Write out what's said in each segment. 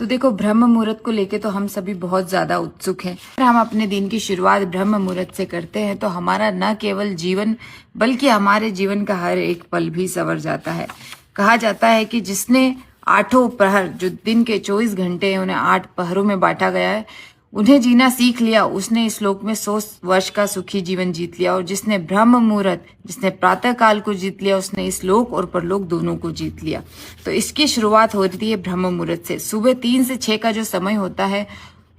तो देखो, ब्रह्म मुहूर्त को लेके तो हम सभी बहुत ज्यादा उत्सुक हैं। अगर हम अपने दिन की शुरुआत ब्रह्म मुहूर्त से करते हैं तो हमारा न केवल जीवन बल्कि हमारे जीवन का हर एक पल भी संवर जाता है। कहा जाता है कि जिसने आठों प्रहर, जो दिन के 24 घंटे हैं, उन्हें 8 पहरों में बांटा गया है, उन्हें जीना सीख लिया, उसने इस लोक में 100 वर्ष का सुखी जीवन जीत लिया। और जिसने ब्रह्म मुहूर्त, जिसने प्रातः काल को जीत लिया, उसने इस लोक और परलोक दोनों को जीत लिया। तो इसकी शुरुआत होती है ब्रह्म मुहूर्त से। सुबह 3 से 6 का जो समय होता है,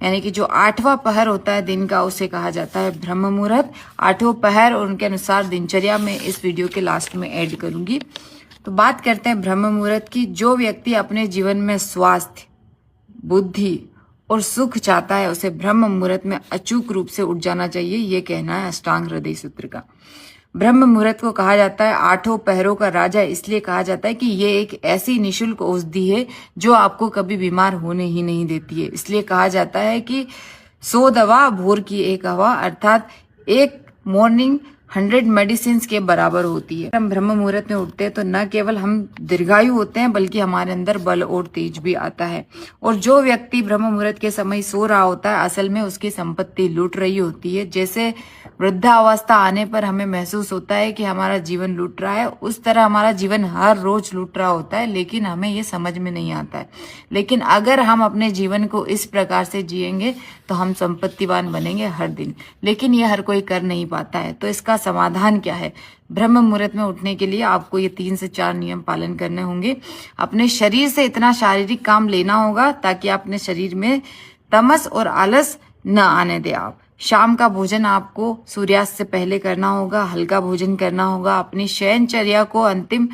यानी कि जो 8वां पहर होता है दिन का, उसे कहा जाता है ब्रह्म मुहूर्त। 8वां पहर और उनके अनुसार दिनचर्या में इस वीडियो के लास्ट में ऐड करूंगी। तो बात करते हैं ब्रह्म मुहूर्त की। जो व्यक्ति अपने जीवन में स्वास्थ्य, बुद्धि और सुख चाहता है, उसे ब्रह्म मुहूर्त में अचूक रूप से उठ जाना चाहिए। ये कहना है अष्टांग हृदय सूत्र का। ब्रह्म मुहूर्त को कहा जाता है 8 पहरों का राजा, इसलिए कहा जाता है कि ये एक ऐसी निशुल्क औषधि है जो आपको कभी बीमार होने ही नहीं देती है। इसलिए कहा जाता है कि 100 दवा भोर की एक हवा, अर्थात एक मॉर्निंग 100 मेडिसिन के बराबर होती है। हम ब्रह्म मुहूर्त में उठते हैं तो न केवल हम दीर्घायु होते हैं बल्कि हमारे अंदर बल और तेज भी आता है। और जो व्यक्ति ब्रह्म मुहूर्त के समय सो रहा होता है, असल में उसकी संपत्ति लूट रही होती है। जैसे वृद्धावस्था आने पर हमें महसूस होता है कि हमारा जीवन लूट रहा है, उस तरह हमारा जीवन हर रोज लूट रहा होता है, लेकिन हमें ये समझ में नहीं आता है। लेकिन अगर हम अपने जीवन को इस प्रकार से जिएंगे तो हम संपत्तिवान बनेंगे हर दिन। लेकिन ये हर कोई कर नहीं पाता है। तो इसका समाधान क्या है? ब्रह्म मुहूर्त में उठने के लिए आपको ये 3 से 4 नियम पालन करने होंगे। अपने शरीर से इतना शारीरिक काम लेना होगा ताकि अपने शरीर में तमस और आलस न आने दे। आप शाम का भोजन आपको सूर्यास्त से पहले करना होगा, हल्का भोजन करना होगा। अपनी शयनचर्या को अंतिम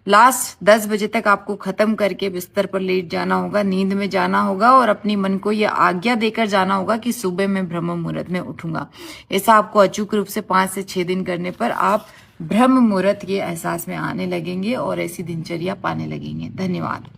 लास्ट 10 बजे तक आपको खत्म करके बिस्तर पर लेट जाना होगा, नींद में जाना होगा और अपनी मन को यह आज्ञा देकर जाना होगा कि सुबह मैं ब्रह्म मुहूर्त में उठूंगा। ऐसा आपको अचूक रूप से 5 से 6 दिन करने पर आप ब्रह्म मुहूर्त के एहसास में आने लगेंगे और ऐसी दिनचर्या पाने लगेंगे। धन्यवाद।